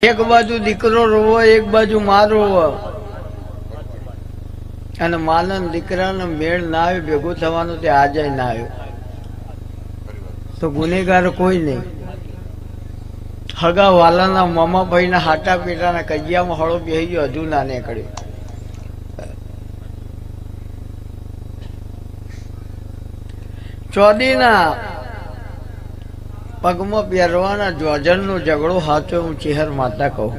એક બાજુ દીકરો રોવો, એક બાજુ માં રોવો, અને માનન દીકરાનો મેળ ના આવ્યો ભેગું થવાનું તે આજે ના આવ્યો તો ગુનેગાર કોઈ નહીં. હગા વાલાના મામા ભાઈના હાટા પીટાના કજિયામાં હળો બેહી ગયો, હજુ ના નીકળ્યો. ચોદીના પગમાં પહેરવાના જોજરનો ઝઘડો સાચો હું ચેહર માતા કહું.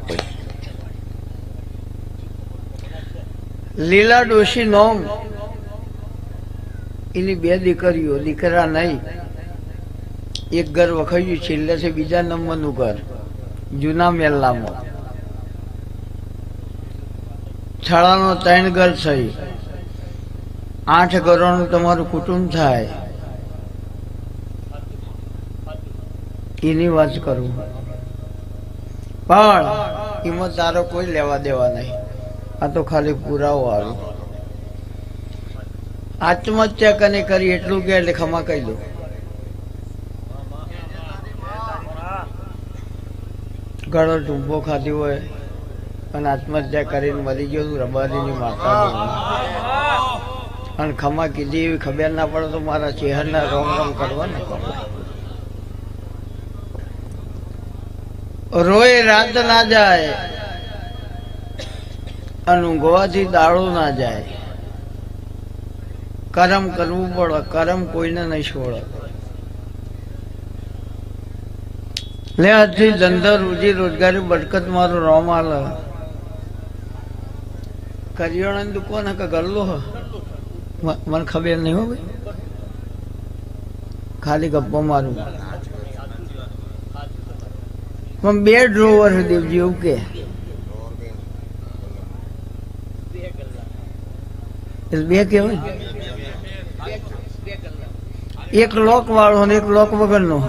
લીલા ડોશી નોમ, એની બે દીકરીઓ, દીકરા નહીં. એક ઘર વખાયું છેલ્લે છે, બીજા નંબરનું ઘર જૂના મેલ્લામાં. છાળાનો 3 ઘર થઈ, 8 ઘરોનું તમારું કુટુંબ થાય. એની વાત કરું, પણ એમાં તારો કોઈ લેવા દેવા નહીં. આ તો ખાલી પુરાવો આવ્યો. આત્મહત્યા કને કરી એટલું કે એટલે ખમા કહી દો. ઘણો ટૂંબો ખાધી હોય અને આત્મહત્યા કરીને મરી ગયો રબારીની માતા, અને ખમા કીધી એવી ખબર ના પડે તો મારા ચહેરના રોમ રોમ કરવા ને. રોય રાત ના જાય અને ઊંઘવાથી દાડો ના જાય. કરમ કરવું પડે, કરમ કોઈને નહીં છોડે. લે આજથી ધંધો રોજી રોજગારી બરકત મારો રોમાલ. કરિયાણાની દુકાન કે ગલ્લો હ મને ખબર નહીં હો ભાઈ, ખાલી ગપ્પો મારું. પણ 2 ડ્રોવર દેવજી એવું કે બે કેવાય, એક લોક વાળો ને એક લોક વગરનો.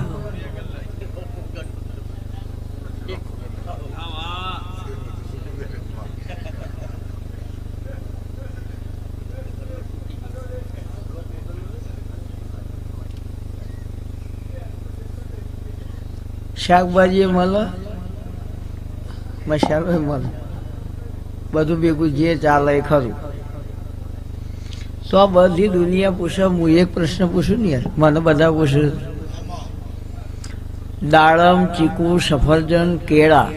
શાકભાજી મળે, મસાલો મળે, બધું ભેગું જે ચાલે એ ખરું. તો આ બધી દુનિયા પૂછે, હું એક પ્રશ્ન પૂછું ને યાર, મને બધા પૂછે. દાડમ, ચીકુ, સફરજન, કેળા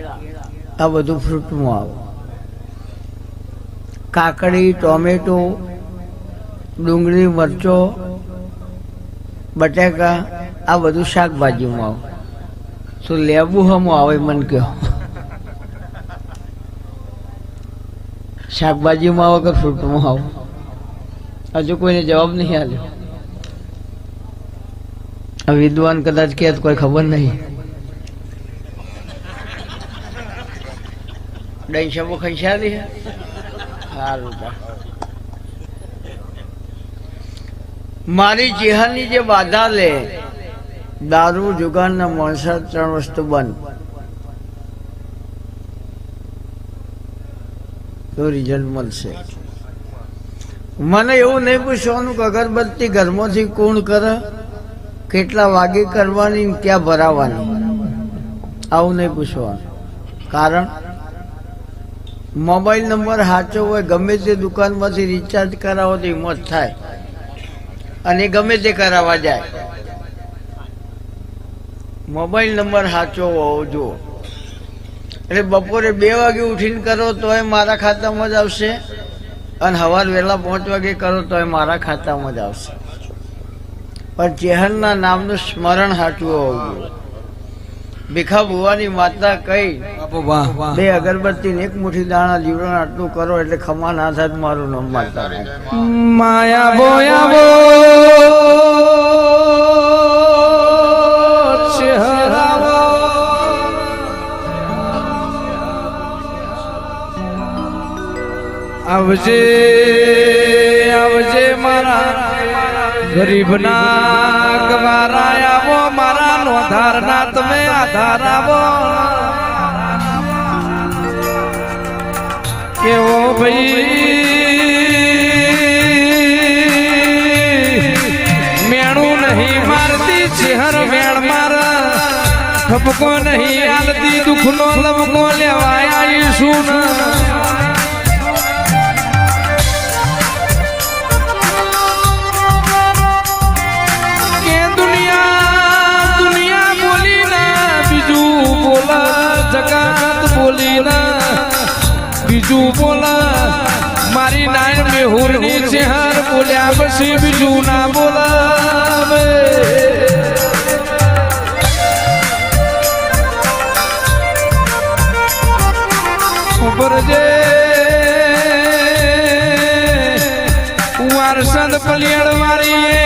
આ બધું ફ્રૂટમાં આવે. કાકડી, ટોમેટો, ડુંગળી, મરચો, બટાકા આ બધું શાકભાજીમાં આવે. તો લેબુ હમો આવે મને કહો, શાકભાજીમાં આવે કે ફ્રૂટમાં આવે? હજુ કોઈને જવાબ નહીં આલ્યો. આ વિદ્વાન કદાચ કે કોઈ ખબર નહીં. દહીં શબો ખંચાલી સારું. મારી ચેહરની જે બાધા લે, દારૂ, જુગારના માણસા 3 વસ્તુ બંધ, તો રિઝલ્ટ મળશે. મને એવું નહીં પૂછવાનું કે અગરબત્તી ઘરમાંથી કોણ કરે, કેટલા વાગે કરવાની, ક્યાં ભરાવાની, આવું નહીં પૂછવાનું. કારણ મોબાઈલ નંબર સાચો હોય, ગમે તે દુકાનમાંથી રિચાર્જ કરાવો તો હિંમત થાય, અને ગમે તે કરાવવા જાય. મોબાઈલ નંબર સાચો હોવો જો. એટલે બપોરે 2 વાગે ઉઠીને કરો તોય મારા ખાતામાં જ આવશે, અને સવાર વહેલા 5 વાગે કરો તોય મારા ખાતામાં જ આવશે. પણ ચેહરના નામનું સ્મરણ સાચું હોવું જોઈએ. ભીખા ભુવાની માતા કઈ 2 અગરબત્તી ને 1 મુઠ્ઠી દાણા જીવન આટલું કરો એટલે ખમા ના થાય મારું નામ માતા. માયા બોયા બો આવજે આવજે મારા ગરીબના ગવારા, આવો મારા નોધારના તમે આધાર આવો. કેવો ભાઈ મેણું નહીં મારતી ચેહર, મેણ મારા ઠપકો નહીં આલતી દુઃખનો લમકો લેવાય આવીશું કે દુનિયા દુનિયા બોલી ના બીજું બોલા જગત બોલી ના બીજું બોલા મારી નાય મેહુરની ચહેર બોલ્યા પછી બીજું ના બોલાવે વારસદ પલિયડ મારીએ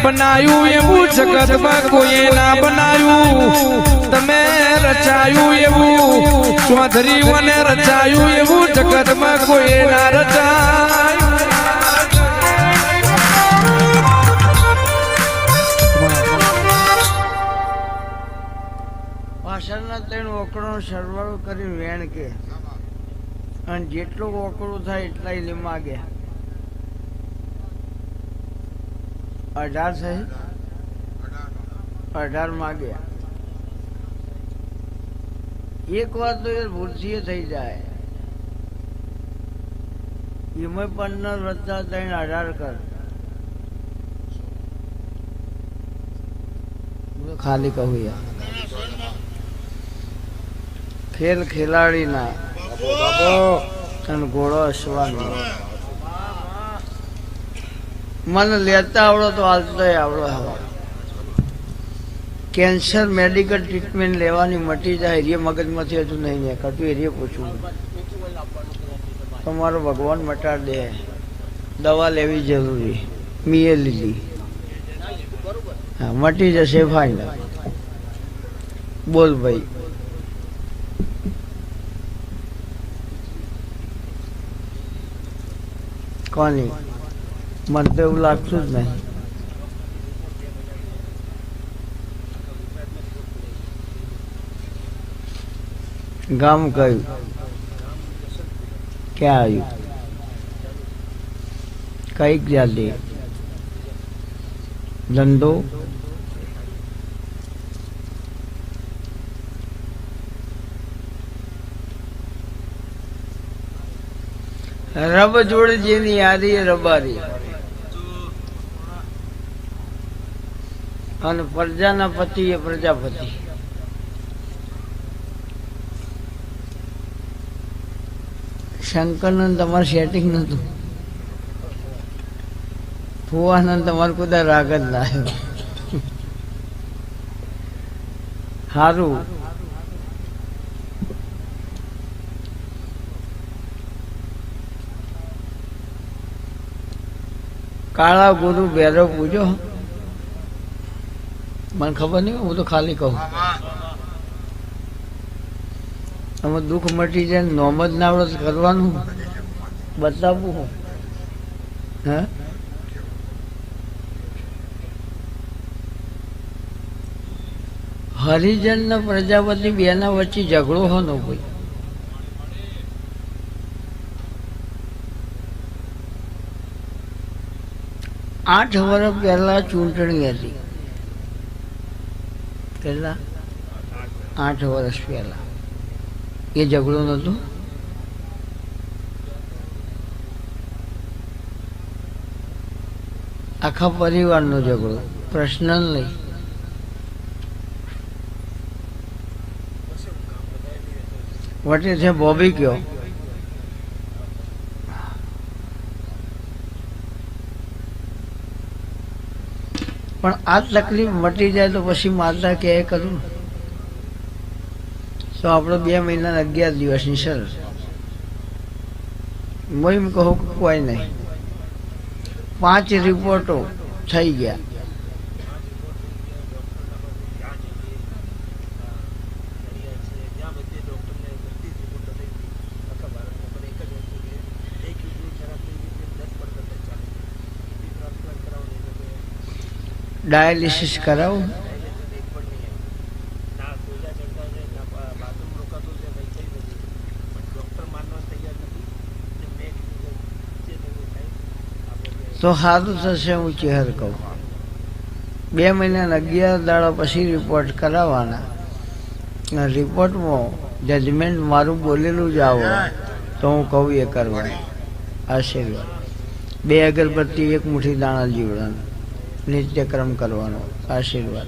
બનાયું એવું જગતમાં કોઈ ના બનાયું તમે રચાયું એવું ચૌધરીઓને રચાયું એવું જગતમાં કોઈ ના રચાયું પાછળના 3 ઓકળોનો સરવાળો કરી વેણ કે અને જેટલું ઓકળું થાય એટલા લે માગે 18 સહી 18 માગે એક વાર તો યાર ભૂલથી થઈ જાય એમાં 15 વત્તા 3 18 કર ખાલી કહું યાર ખેલ ખેલાડી ના અને ઘોડો અસવાનો મને લેતા આવડો તો હાલતો આવડો હવા કેન્સર મેડિકલ ટ્રીટમેન્ટ લેવાની મટી જાય એ મગજમાંથી હજુ નહીં નીકળતું એ પૂછવું તમારો ભગવાન મટાડ દે દવા લેવી જરૂરી મીએ લીધી હા મટી જશે ફાઇનલ બોલ ભાઈ કોની મને તો એવું લાગતું જ નહીં ગામ કયું ક્યાં આવ્યું કઈક જાતિ ધંધો રબ જોડે જેની યારી રબારી અને પ્રજાના પતિ એ પ્રજાપતિ શંકરનું તમારું સેટિંગ નતું ફુવાનંદ તમારું કુદા રાગ જ ના આવ્યો સારું કાળા ગુરુ ભૈરવ પૂજો મને ખબર નહીં હું તો ખાલી કહું તમે દુઃખ મટી જાય નોમ જ ના આવડે કરવાનું બતાવવું હું હે હરિજન ને પ્રજાપતિ બેના વચ્ચે ઝઘડો હોનો કોઈ 8 વર્ષ પહેલા ચૂંટણી હતી કેટલા 8 વર્ષ પહેલા એ ઝઘડો નતો આખા પરિવારનો ઝઘડો પર્સનલ નહીં વટે છે બોબી કયો પણ આ તકલીફ મટી જાય તો પછી માતા કે કરું તો આપણે 2 મહિના 11 દિવસની શરત હું કહું કોઈ નહીં 5 રિપોર્ટો થઈ ગયા डायलिसिस कराओ तो सारू थशे हूँ चेहर कहूँ 2 महीना 11 दाड़ा पछी रिपोर्ट करावाना રિપોર્ટમાં જજમેન્ટ મારું બોલેલું જ આવો તો હું કહું એ કરવા. આશીર્વાદ. 2 અગરબત્તી 1 મુઠ્ઠી દાણા જીવડાનો નિત્યક્રમ કરવાનો. આશીર્વાદ.